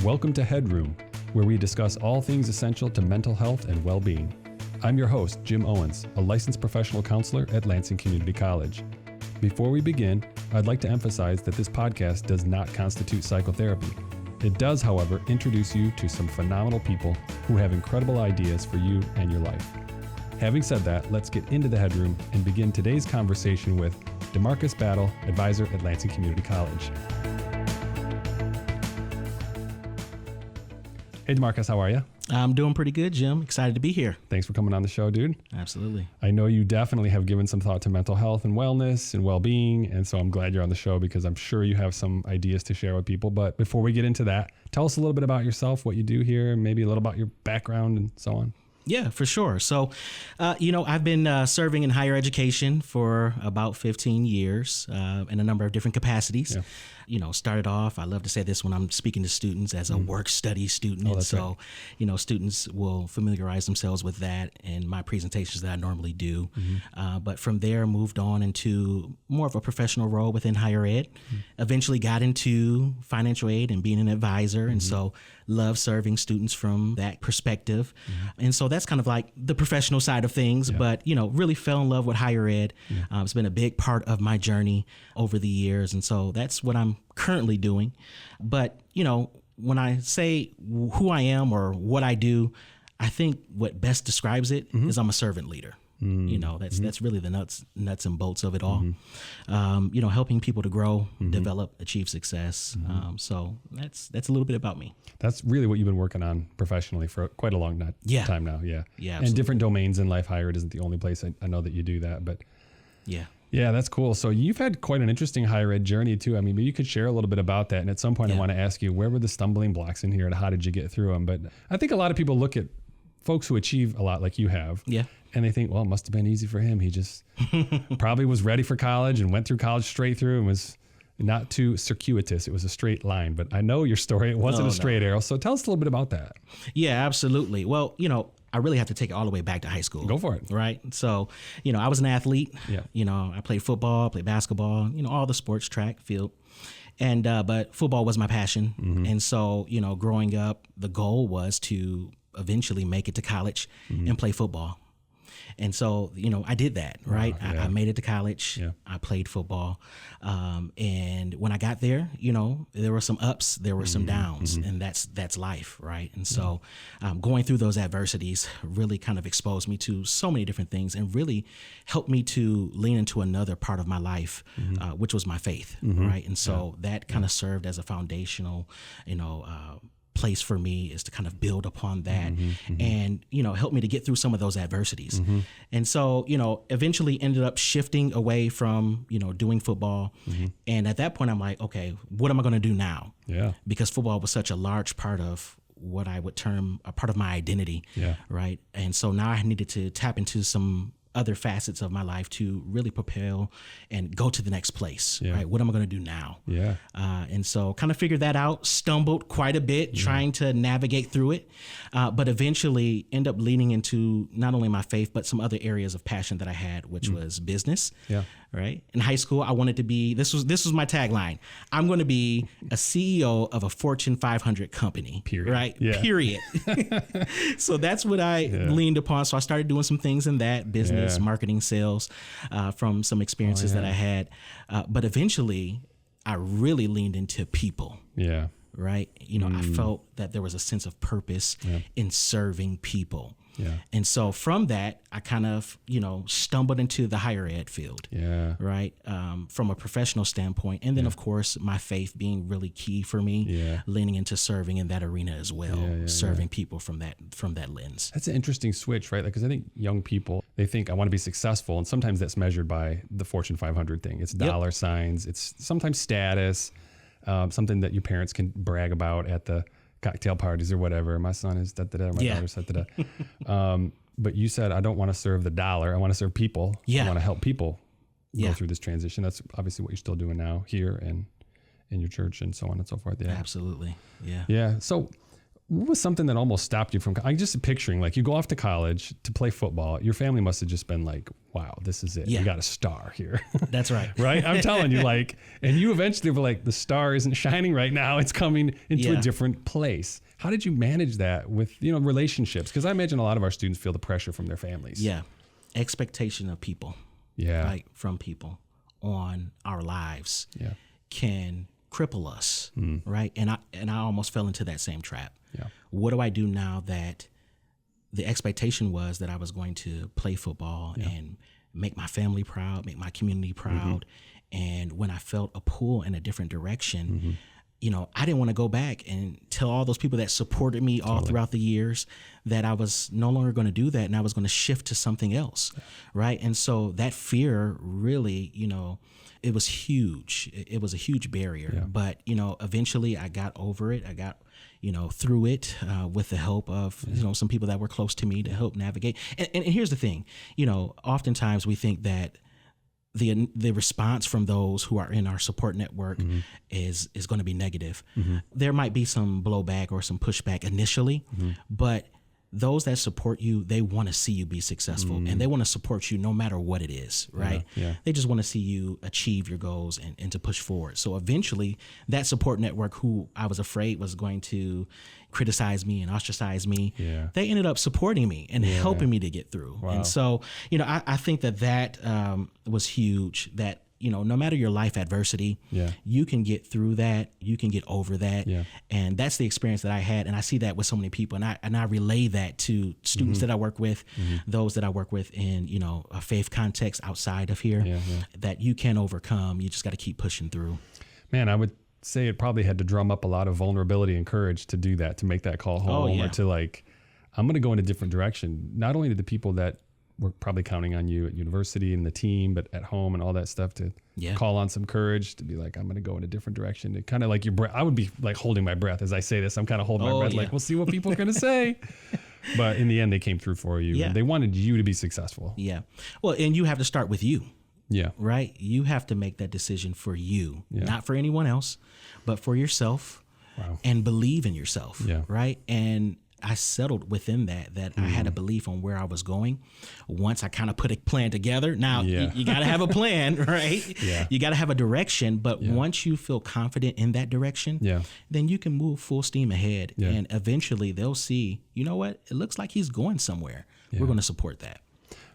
Welcome to Headroom, where we discuss all things essential to mental health and well-being. I'm your host, Jim Owens, a licensed professional counselor at Lansing Community College. Before we begin, I'd like to emphasize that this podcast does not constitute psychotherapy. It does, however, introduce you to some phenomenal people who have incredible ideas for you and your life. Having said that, let's get into the Headroom and begin today's conversation with Demarquis Battle, advisor at Lansing Community College. Hey, Demarquis, how are you? I'm doing pretty good, Jim. Excited to be here. Thanks for coming on the show, dude. Absolutely. I know you definitely have given some thought to mental health and wellness and well-being, and so I'm glad you're on the show because I'm sure you have some ideas to share with people. But before we get into that, tell us a little bit about yourself, what you do here, and maybe a little about your background and so on. Yeah, for sure. So, I've been serving in higher education for about 15 years in a number of different capacities. Yeah. Started off, I love to say this when I'm speaking to students, as a work-study student. Oh, that's right. Students will familiarize themselves with that in my presentations that I normally do. But from there, moved on into more of a professional role within higher ed. Eventually got into financial aid and being an advisor. And so love serving students from that perspective. And so that's kind of like the professional side of things, but, really fell in love with higher ed. It's been a big part of my journey over the years. And so that's what I'm currently doing. But, when I say who I am or what I do, I think what best describes it is I'm a servant leader. That's really the nuts and bolts of it all. Helping people to grow, develop, achieve success. So that's a little bit about me. That's really what you've been working on professionally for quite a long time now. Yeah. Absolutely. And different domains in life. Higher ed isn't the only place I know that you do that, but yeah, that's cool. So you've had quite an interesting higher ed journey too. I mean, maybe you could share a little bit about that. And at some point I want to ask you, where were the stumbling blocks in here and how did you get through them? But I think a lot of people look at folks who achieve a lot like you have. Yeah. And they think, well, it must have been easy for him. He just probably was ready for college and went through college straight through and was not too circuitous. It was a straight line. But I know your story. It wasn't a straight arrow. So tell us a little bit about that. Yeah, absolutely. Well, I really have to take it all the way back to high school. Go for it. Right. So, I was an athlete. Yeah. I played football, played basketball, all the sports, track, field. And but football was my passion. And so, growing up, the goal was to eventually make it to college and play football. And so, I did that, right? Wow, yeah. I made it to college. Yeah. I played football. And when I got there, there were some ups, there were some downs, and that's life, right? And so going through those adversities really kind of exposed me to so many different things and really helped me to lean into another part of my life, which was my faith, right? And so that kind of served as a foundational, place for me is to kind of build upon that and, help me to get through some of those adversities. And so, eventually ended up shifting away from, doing football. And at that point, I'm like, okay, what am I going to do now? Yeah. Because football was such a large part of what I would term a part of my identity. Yeah. Right. And so now I needed to tap into some other facets of my life to really propel and go to the next place, right? What am I going to do now? Yeah. And so kind of figured that out, stumbled quite a bit trying to navigate through it, but eventually end up leaning into not only my faith, but some other areas of passion that I had, which was business. Yeah. Right. In high school, I wanted to be, this was my tagline. I'm going to be a CEO of a Fortune 500 company. Period. Right. Yeah. Period. So that's what I leaned upon. So I started doing some things in that business, marketing, sales, from some experiences that I had. But eventually I really leaned into people. Yeah. Right. I felt that there was a sense of purpose in serving people. Yeah. And so from that, I kind of, stumbled into the higher ed field. Yeah. Right. From a professional standpoint. And then, of course, my faith being really key for me, leaning into serving in that arena as well, serving people from that lens. That's an interesting switch, right? Because I think young people, they think I want to be successful. And sometimes that's measured by the Fortune 500 thing. It's dollar signs. It's sometimes status, something that your parents can brag about at the cocktail parties or whatever. My son is da-da-da, my daughter's da-da-da. But you said, I don't want to serve the dollar. I want to serve people. I want to help people go through this transition. That's obviously what you're still doing now here and in your church and so on and so forth. Yeah, absolutely. Yeah. Yeah. So what was something that almost stopped you from, I'm just picturing like you go off to college to play football. Your family must have just been like, wow, this is it. Yeah. You got a star here. That's right. Right? I'm telling you, like, and you eventually were like, the star isn't shining right now. It's coming into a different place. How did you manage that with, relationships? Because I imagine a lot of our students feel the pressure from their families. Yeah. Expectation of people. Yeah. Right. From people on our lives. Yeah. Can cripple us. Right. And I almost fell into that same trap. Yeah. What do I do now that the expectation was that I was going to play football and make my family proud, make my community proud. And when I felt a pull in a different direction, I didn't want to go back and tell all those people that supported me all throughout the years that I was no longer going to do that and I was going to shift to something else. Right. And so that fear really, it was huge. It was a huge barrier, but, eventually I got over it. I got, through it with the help of, some people that were close to me to help navigate. And here's the thing, oftentimes we think that the response from those who are in our support network is going to be negative. There might be some blowback or some pushback initially, but those that support you, they want to see you be successful and they want to support you no matter what it is, right? Yeah. They just want to see you achieve your goals and to push forward. So eventually that support network who I was afraid was going to criticize me and ostracize me, they ended up supporting me and helping me to get through. Wow. And so, I think that was huge, that no matter your life adversity, you can get through that, you can get over that. And that's the experience that I had. And I see that with so many people. And I relay that to students that I work with, those that I work with in, a faith context outside of here, that you can overcome. You just got to keep pushing through. Man, I would say it probably had to drum up a lot of vulnerability and courage to do that, to make that call home or to I'm going to go in a different direction. Not only to the people that we're probably counting on you at university and the team, but at home and all that stuff to call on some courage to be like, I'm going to go in a different direction. It kind of like your breath. I would be like holding my breath as I say this. I'm kind of holding my breath, like, we'll see what people are going to say. But in the end, they came through for you. And they wanted you to be successful. Yeah. Well, and you have to start with you. Yeah. Right. You have to make that decision for you, not for anyone else, but for yourself. Wow. And believe in yourself. Yeah. Right. And I settled within that I had a belief on where I was going. Once I kind of put a plan together, now you got to have a plan, right? You got to have a direction. But once you feel confident in that direction, then you can move full steam ahead. And eventually they'll see, you know what? It looks like he's going somewhere. We're going to support that.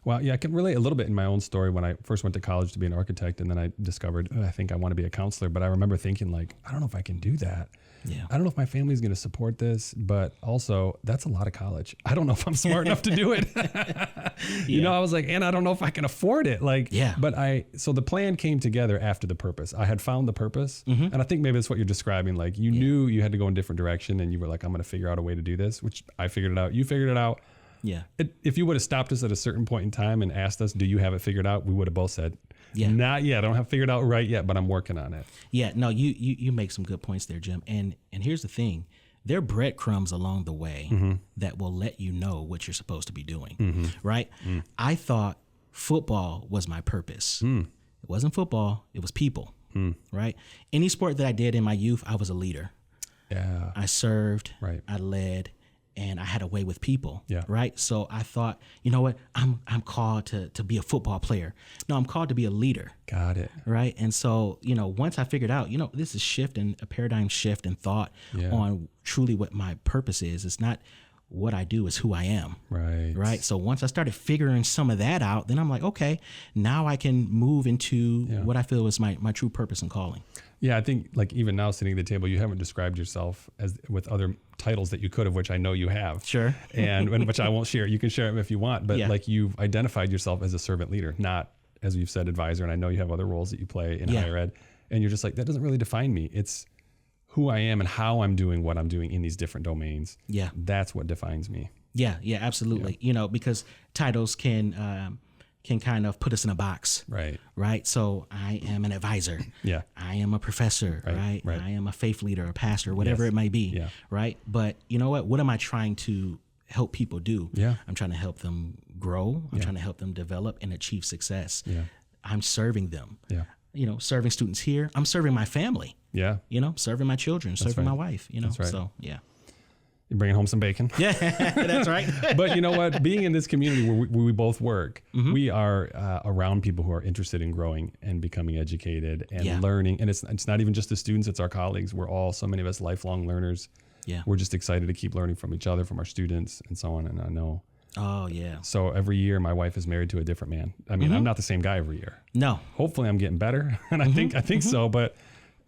Well, I can relate a little bit in my own story when I first went to college to be an architect, and then I discovered, I think I want to be a counselor. But I remember thinking, I don't know if I can do that. I don't know if my family's going to support this, but also that's a lot of college. I don't know if I'm smart enough to do it. I was like, and I don't know if I can afford it. But so the plan came together after the purpose. I had found the purpose. And I think maybe that's what you're describing. Like you knew you had to go in a different direction and you were like, I'm going to figure out a way to do this, which I figured it out. You figured it out. Yeah. If you would have stopped us at a certain point in time and asked us, do you have it figured out? We would have both said, not yet. I don't have it figured out right yet, but I'm working on it. Yeah. No, you make some good points there, Jim. And here's the thing. There are breadcrumbs along the way that will let you know what you're supposed to be doing. Right. I thought football was my purpose. It wasn't football. It was people. Right. Any sport that I did in my youth, I was a leader. Yeah. I served. Right. I led. And I had a way with people, Yeah. right? So I thought, you know what? I'm called to be a football player. No, I'm called to be a leader. Got it. Right? And so, once I figured out, this is a paradigm shift in thought on truly what my purpose is. It's not what I do, it's who I am. Right. Right? So once I started figuring some of that out, then I'm like, okay, now I can move into what I feel is my true purpose and calling. Yeah, I think even now sitting at the table, you haven't described yourself as with other titles that you could have, which I know you have. Sure. and which I won't share. You can share them if you want, but you've identified yourself as a servant leader, not, as you've said, advisor. And I know you have other roles that you play in higher ed. And you're just like, that doesn't really define me. It's who I am and how I'm doing what I'm doing in these different domains. Yeah. That's what defines me. Yeah, absolutely. Yeah. Because titles can kind of put us in a box. Right. So I am an advisor. Yeah. I am a professor. Right. I am a faith leader, a pastor, whatever it may be. Yeah. Right. But you know what? What am I trying to help people do? Yeah. I'm trying to help them grow. I'm trying to help them develop and achieve success. Yeah. I'm serving them. Yeah. Serving students here. I'm serving my family. Yeah. Serving my children, serving my wife. That's right. So yeah. You're bringing home some bacon. Yeah, that's right. But you know what? Being in this community where we both work, we are around people who are interested in growing and becoming educated and learning. And it's not even just the students, it's our colleagues. We're all, so many of us, lifelong learners. Yeah. We're just excited to keep learning from each other, from our students and so on. And I know. Oh, yeah. So every year my wife is married to a different man. I mean, I'm not the same guy every year. No. Hopefully I'm getting better. And I think so. But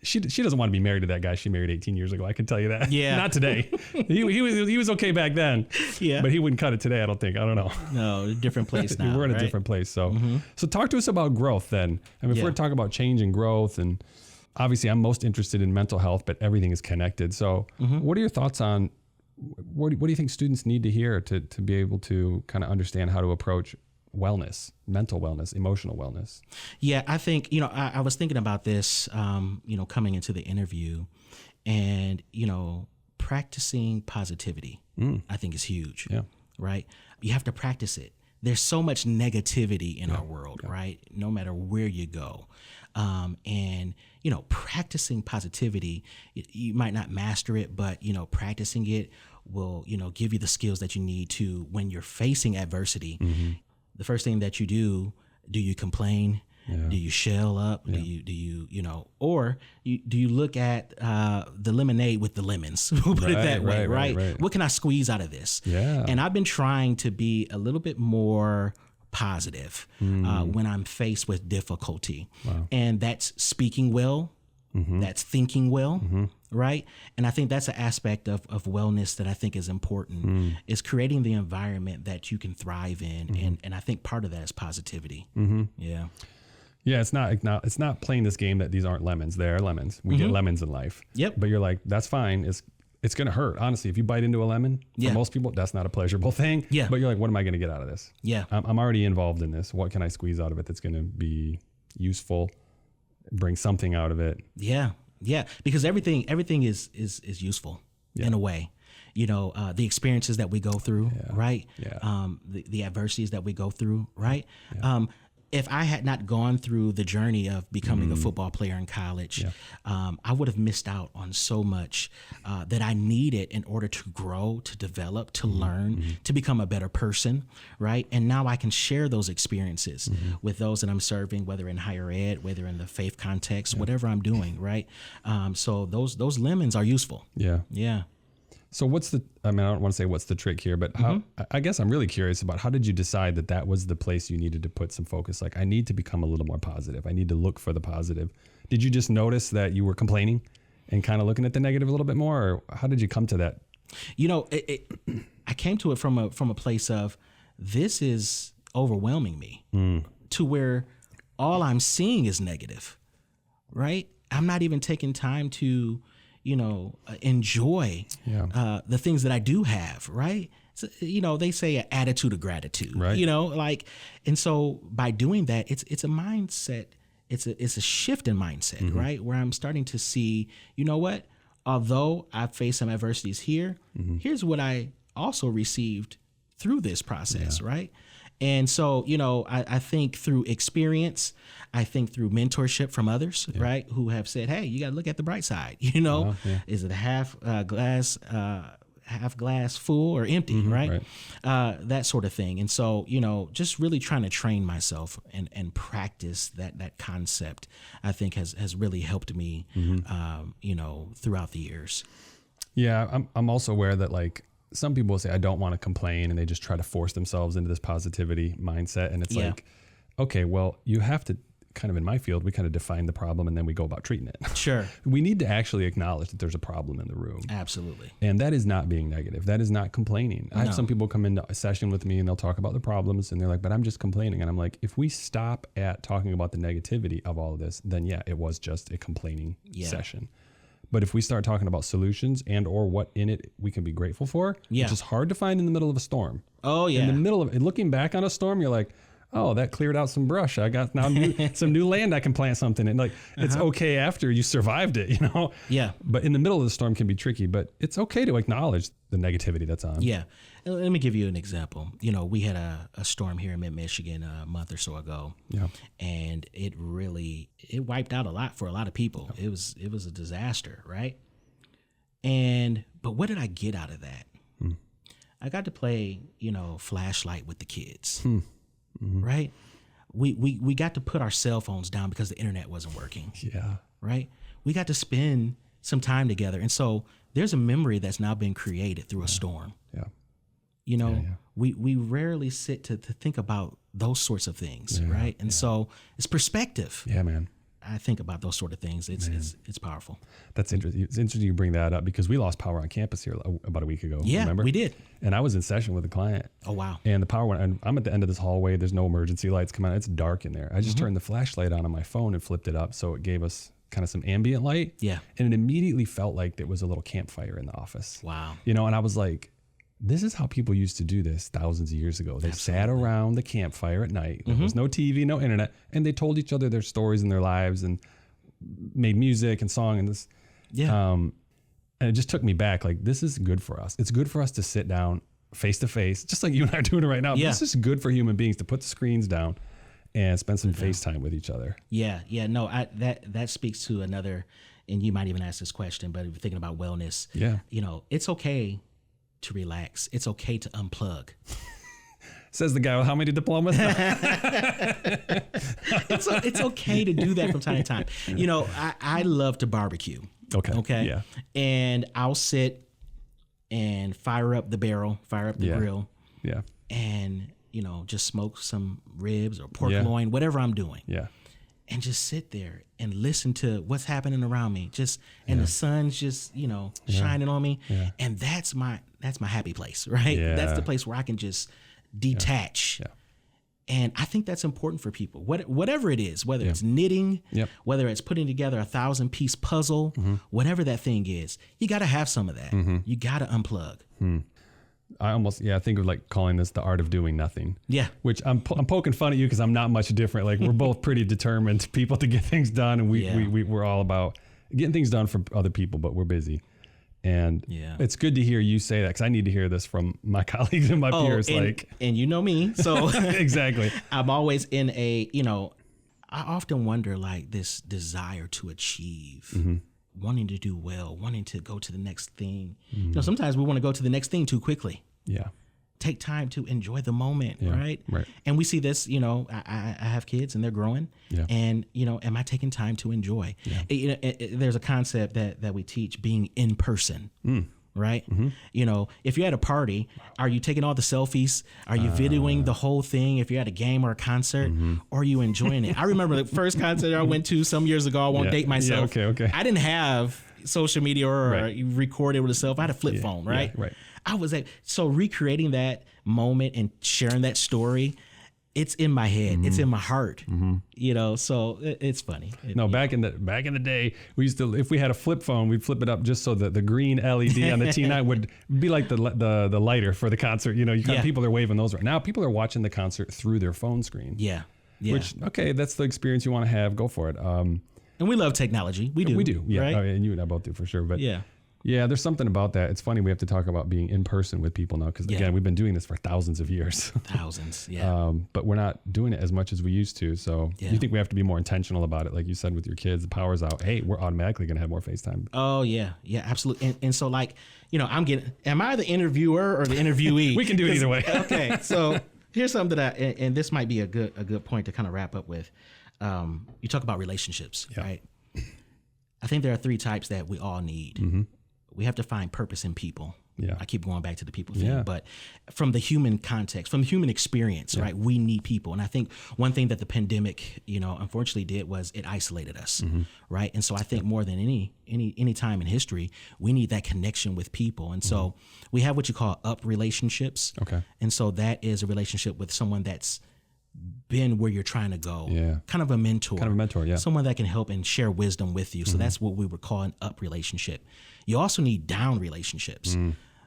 she doesn't want to be married to that guy she married 18 years ago. I can tell you that. Yeah. Not today. he was okay back then. Yeah. But he wouldn't cut it today, I don't think. I don't know. No, a different place now. We're in a different place. So so talk to us about growth then. I mean, if we're talking about change and growth, and obviously I'm most interested in mental health, but everything is connected. So what are your thoughts on what do you think students need to hear to be able to kind of understand how to approach wellness, mental wellness, emotional wellness? Yeah, I think, I was thinking about this, coming into the interview, and, practicing positivity, I think is huge, right? You have to practice it. There's so much negativity in our world, right? No matter where you go. And, practicing positivity, you might not master it, but, practicing it will, give you the skills that you need to, when you're facing adversity, the first thing that you do you complain? Yeah. Do you shell up? Yeah. Do you look at the lemonade with the lemons? We'll put it that way, right? What can I squeeze out of this? Yeah. And I've been trying to be a little bit more positive when I'm faced with difficulty. Wow. And that's speaking well, that's thinking well, right? And I think that's an aspect of wellness that I think is important, is creating the environment that you can thrive in. And I think part of that is positivity. Yeah. Yeah, it's not playing this game that these aren't lemons. They are lemons. We get lemons in life. Yep. But you're like, that's fine. It's going to hurt. Honestly, if you bite into a lemon, for most people, that's not a pleasurable thing. Yeah. But you're like, what am I going to get out of this? Yeah. I'm already involved in this. What can I squeeze out of it that's going to be useful, bring something out of it? Yeah. Yeah. Because everything is useful in a way. The experiences that we go through, right? Yeah. The adversities that we go through, right? Yeah. If I had not gone through the journey of becoming a football player in college, I would have missed out on so much that I needed in order to grow, to develop, to learn, to become a better person, right? And now I can share those experiences with those that I'm serving, whether in higher ed, whether in the faith context, whatever I'm doing, right? So those lemons are useful. Yeah. Yeah. So I don't want to say what's the trick here, but I guess I'm really curious about how did you decide that was the place you needed to put some focus? Like, I need to become a little more positive. I need to look for the positive. Did you just notice that you were complaining and kind of looking at the negative a little bit more, or how did you come to that? I came to it from a place of, this is overwhelming me to where all I'm seeing is negative, right? I'm not even taking time to enjoy the things that I do have, right? So, they say an attitude of gratitude, right? And so by doing that, it's a mindset. It's a shift in mindset, right? Where I'm starting to see, what, although I've faced some adversities here, here's what I also received through this process, right? And so, I think through experience, I think through mentorship from others, right, who have said, hey, you got to look at the bright side, is it a half glass full or empty, right? That sort of thing. And so, just really trying to train myself and practice that concept, I think has really helped me, throughout the years. Yeah, I'm also aware that some people say, I don't want to complain, and they just try to force themselves into this positivity mindset. And it's like, okay, well, you have to kind of, in my field, we kind of define the problem and then we go about treating it. Sure. We need to actually acknowledge that there's a problem in the room. Absolutely. And that is not being negative. That is not complaining. I have some people come into a session with me and they'll talk about the problems and they're like, but I'm just complaining. And I'm like, if we stop at talking about the negativity of all of this, then it was just a complaining session. But if we start talking about solutions and or what in it we can be grateful for, which is hard to find in the middle of a storm. Oh, yeah. In the middle of looking back on a storm, you're like, oh, that cleared out some brush. I got now some new land I can plant something in. It's okay after you survived it, Yeah. But in the middle of the storm can be tricky, but it's okay to acknowledge the negativity that's on. Yeah. Let me give you an example. We had a storm here in mid-Michigan a month or so ago. Yeah. And it wiped out a lot for a lot of people. Yeah. It was a disaster, right? But what did I get out of that? I got to play, flashlight with the kids, right? We got to put our cell phones down because the internet wasn't working. Yeah. Right? We got to spend some time together. And so there's a memory that's now been created through a storm. Yeah. We rarely sit to think about those sorts of things, right? And so it's perspective. Yeah, man. I think about those sort of things. It's powerful. That's interesting. It's interesting you bring that up because we lost power on campus here about a week ago. Yeah, remember? We did. And I was in session with a client. Oh, wow. And the power went, and I'm at the end of this hallway. There's no emergency lights coming on. It's dark in there. I just turned the flashlight on my phone and flipped it up. So it gave us kind of some ambient light. Yeah. And it immediately felt like there was a little campfire in the office. Wow. And I was like, this is how people used to do this thousands of years ago. They sat around the campfire at night. There was no TV, no internet. And they told each other their stories and their lives and made music and song and this. Yeah. And it just took me back. Like, this is good for us. It's good for us to sit down face to face, just like you and I are doing it right now. Yeah. This is good for human beings to put the screens down and spend some FaceTime with each other. Yeah. No, that speaks to another, and you might even ask this question, but if you're thinking about wellness, it's okay to relax. It's okay to unplug. Says the guy with how many diplomas? It's okay to do that from time to time. I love to barbecue. Okay. Yeah. And I'll sit and fire up the barrel, fire up the grill. Yeah. And, just smoke some ribs or pork loin, whatever I'm doing. Yeah. And just sit there and listen to what's happening around me. And the sun's just, shining on me. Yeah. And that's my happy place, right? Yeah. That's the place where I can just detach. Yeah. And I think that's important for people. Whatever it is, whether it's knitting, whether it's putting together a 1,000-piece puzzle, whatever that thing is, you got to have some of that. You got to unplug. I think of like calling this the art of doing nothing. Yeah. Which I'm poking fun at you because I'm not much different. Like, we're both pretty determined people to get things done. And we're all about getting things done for other people, but we're busy. And it's good to hear you say that because I need to hear this from my colleagues and my peers. And you know me, so exactly. I'm always in I often wonder, like, this desire to achieve, wanting to do well, wanting to go to the next thing. Sometimes we want to go to the next thing too quickly. Yeah. Take time to enjoy the moment, right? Right. And we see this, I have kids and they're growing. Yeah. And, am I taking time to enjoy? Yeah. There's a concept that we teach, being in person, right? If you're at a party, are you taking all the selfies? Are you videoing the whole thing if you're at a game or a concert? Or are you enjoying it? I remember the first concert I went to some years ago. I won't date myself. Yeah, okay. I didn't have social media or record it with a cell phone. I had a flip phone, right? Yeah, right. I was so recreating that moment and sharing that story, it's in my head, it's in my heart, so it's funny. Back in the day, we used to, if we had a flip phone, we'd flip it up just so that the green LED on the T9 would be like the lighter for the concert. People are waving those right now. People are watching the concert through their phone screen. Yeah. Which, that's the experience you want to have. Go for it. And we love technology. We do. Yeah. Right? And you and I both do for sure. But yeah, there's something about that. It's funny we have to talk about being in person with people now because, again, we've been doing this for thousands of years. But we're not doing it as much as we used to. So you think we have to be more intentional about it? Like you said, with your kids, the power's out. Hey, we're automatically going to have more FaceTime. Oh, yeah. Yeah, absolutely. And so, like, am I the interviewer or the interviewee? We can do it either way. Okay. So here's something and this might be a good point to kind of wrap up with. You talk about relationships, right? I think there are 3 types that we all need. We have to find purpose in people. Yeah. I keep going back to the people thing, but from the human context, from the human experience, right? We need people. And I think one thing that the pandemic, unfortunately did was it isolated us, right? And so I think more than any time in history, we need that connection with people. And so we have what you call up relationships. Okay. And so that is a relationship with someone that's been where you're trying to go. Yeah. Kind of a mentor. Yeah. Someone that can help and share wisdom with you. So that's what we would call an up relationship. You also need down relationships.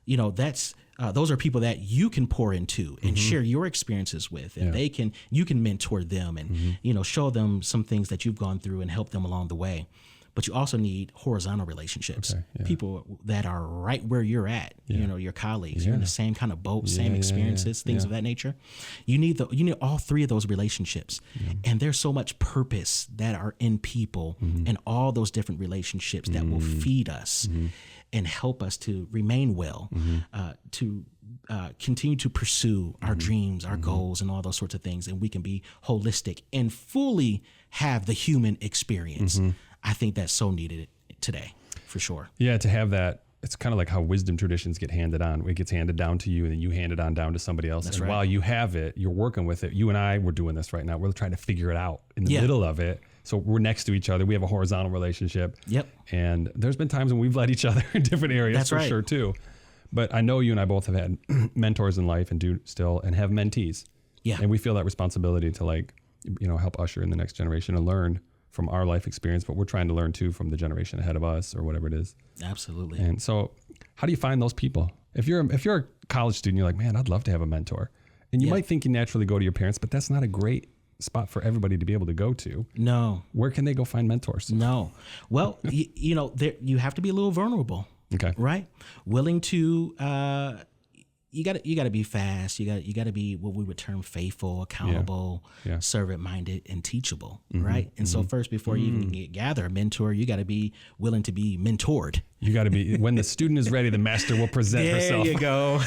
That's those are people that you can pour into and share your experiences with, and you can mentor them and show them some things that you've gone through and help them along the way. but you also need horizontal relationships. People that are right where you're at, your colleagues, you're in the same kind of boat, same experiences, things of that nature. You need all three of those relationships. And there's so much purpose that are in people and all those different relationships that will feed us and help us to remain well, to continue to pursue our dreams, our goals, and all those sorts of things. And we can be holistic and fully have the human experience. I think that's so needed today, for sure. Yeah, to have that. It's kind of like how wisdom traditions get handed on. It gets handed down to you, and then you hand it on down to somebody else. That's and right. While you have it, you're working with it. You and I, we're doing this right now. We're trying to figure it out in the middle of it. So we're next to each other. We have a horizontal relationship. Yep. And there's been times when we've led each other in different areas. That's for right. sure too. But I know you and I both have had mentors in life and do still, and have mentees. Yeah. And we feel that responsibility to help usher in the next generation and learn from our life experience, but we're trying to learn too from the generation ahead of us or whatever it is. Absolutely. And so how do you find those people? If you're a college student, you're like, man, I'd love to have a mentor. And you might think you naturally go to your parents, but that's not a great spot for everybody to be able to go to. No. Where can they go find mentors? No. Well, you have to be a little vulnerable. Okay. Right? Willing to you got to be fast. You got to be what we would term faithful, accountable, servant-minded, and teachable, right? And so first, before you even gather a mentor, you got to be willing to be mentored. You got to be, when the student is ready, the master will present herself. There you go.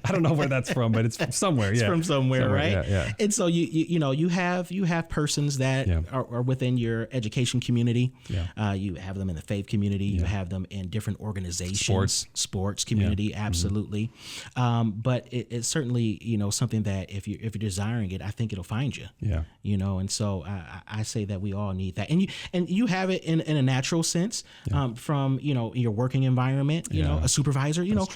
I don't know where that's from, but it's from somewhere. It's from somewhere, right? Yeah. And so you have persons that are within your education community. Yeah. You have them in the faith community. You have them in different organizations, sports community, absolutely. But it's certainly something that if you're desiring it, I think it'll find you. Yeah. And so I say that we all need that, and you have it in a natural sense from your working environment, a supervisor, and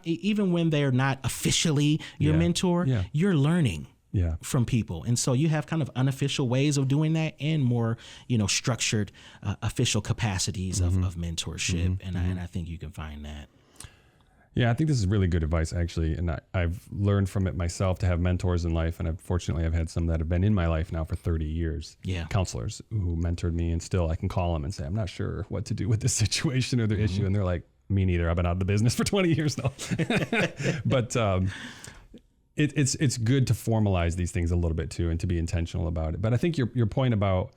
even when they're not officially your mentor, you're learning from people. And so you have kind of unofficial ways of doing that and more, structured official capacities of mentorship. And I think you can find that. Yeah, I think this is really good advice, actually. And I've learned from it myself to have mentors in life. And I've had some that have been in my life now for 30 years. Yeah. Counselors who mentored me. And still I can call them and say, I'm not sure what to do with this situation or their issue. And they're like, me neither. I've been out of the business for 20 years now. But it's good to formalize these things a little bit too and to be intentional about it. But I think your point about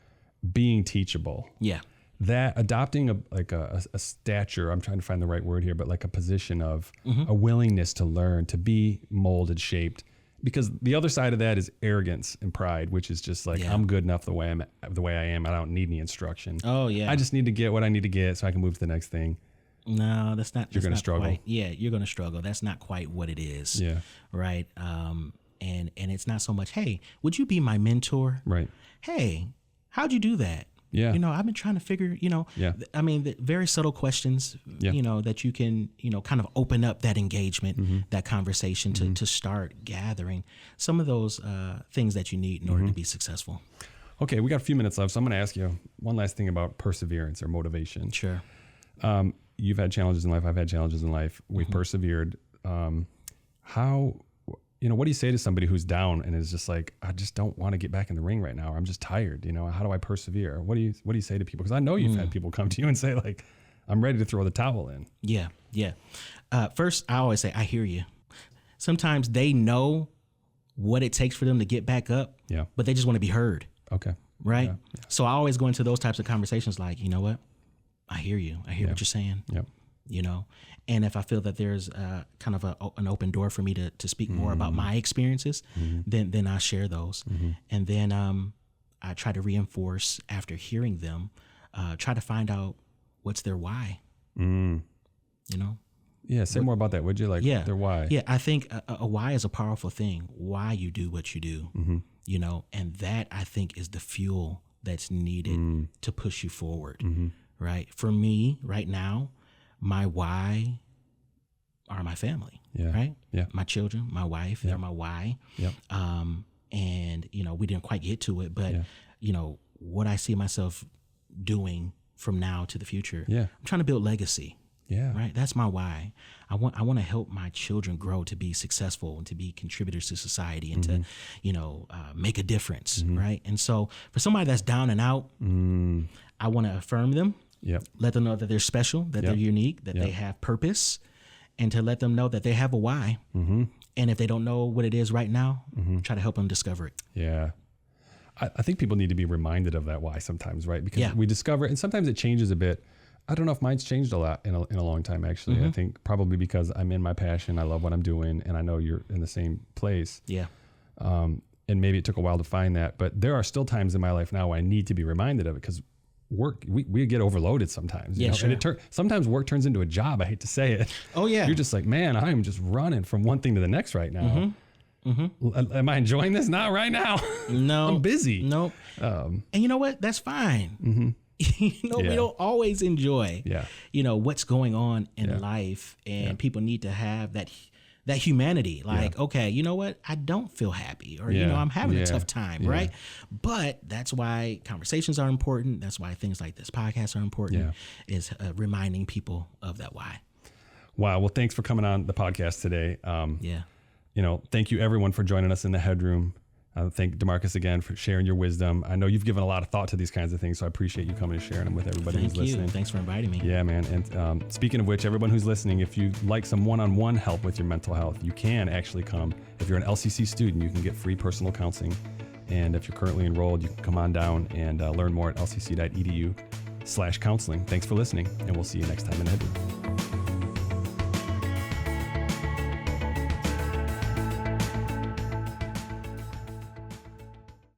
being teachable. Yeah. That adopting a stature, I'm trying to find the right word here, but like a position of a willingness to learn, to be molded, shaped, because the other side of that is arrogance and pride, which is just like, I'm good enough the way I am. I don't need any instruction. Oh yeah. I just need to get what I need to get so I can move to the next thing. No, that's not. You're going to struggle. You're going to struggle. That's not quite what it is. Yeah. Right. And it's not so much, hey, would you be my mentor? Right. Hey, how'd you do that? Yeah. I've been trying to figure, I mean, the very subtle questions, that you can, kind of open up that engagement, that conversation to start gathering some of those things that you need in order to be successful. Okay. We got a few minutes left. So I'm going to ask you one last thing about perseverance or motivation. Sure. You've had challenges in life. I've had challenges in life. We've persevered. What do you say to somebody who's down and is just like, I just don't want to get back in the ring right now. Or I'm just tired. How do I persevere? What do you say to people? Because I know you've had people come to you and say like, I'm ready to throw the towel in. Yeah. Yeah. First, I always say, I hear you. Sometimes they know what it takes for them to get back up. Yeah. But they just want to be heard. Okay. Right. Yeah. So I always go into those types of conversations like, you know what? I hear you. I hear what you're saying. Yep. And if I feel that there's kind of an open door for me to speak more about my experiences, then I share those. And then I try to reinforce after hearing them, try to find out what's their why, Yeah, say more about that, would you? Like their why? Yeah, I think a why is a powerful thing, why you do what you do, and that I think is the fuel that's needed to push you forward, right? For me right now, my why are my family, right? Yeah. My children, my wife, they're my why. Yep. And, we didn't quite get to it, but, what I see myself doing from now to the future, I'm trying to build legacy. Yeah. Right. That's my why. I want to help my children grow to be successful and to be contributors to society and to, make a difference. Right. And so for somebody that's down and out, I want to affirm them, let them know that they're special, that they're unique, that they have purpose, and to let them know that they have a why. Mm-hmm. And if they don't know what it is right now, try to help them discover it. Yeah. I think people need to be reminded of that why sometimes, right? Because we discover it, and sometimes it changes a bit. I don't know if mine's changed a lot in a long time, actually. I think probably because I'm in my passion, I love what I'm doing, and I know you're in the same place. Yeah. And maybe it took a while to find that, but there are still times in my life now where I need to be reminded of it, because work, we get overloaded sometimes. You know? Sure. And sometimes work turns into a job. I hate to say it. Oh, yeah. You're just like, man, I'm just running from one thing to the next right now. Am I enjoying this? Not right now. No. I'm busy. Nope. And you know what? That's fine. We don't always enjoy, what's going on in life, and people need to have that humanity. Like, okay, you know what? I don't feel happy, or, I'm having a tough time, right? But that's why conversations are important. That's why things like this podcast are important, is reminding people of that why. Wow. Well, thanks for coming on the podcast today. Thank you everyone for joining us in the Headroom. Thank Demarquis again for sharing your wisdom. I know you've given a lot of thought to these kinds of things, so I appreciate you coming and sharing them with everybody who's listening. Thanks for inviting me. Yeah, man. And speaking of which, everyone who's listening, if you like some one-on-one help with your mental health, you can actually come. If you're an LCC student, you can get free personal counseling. And if you're currently enrolled, you can come on down and learn more at lcc.edu/counseling. Thanks for listening, and we'll see you next time in Headroom.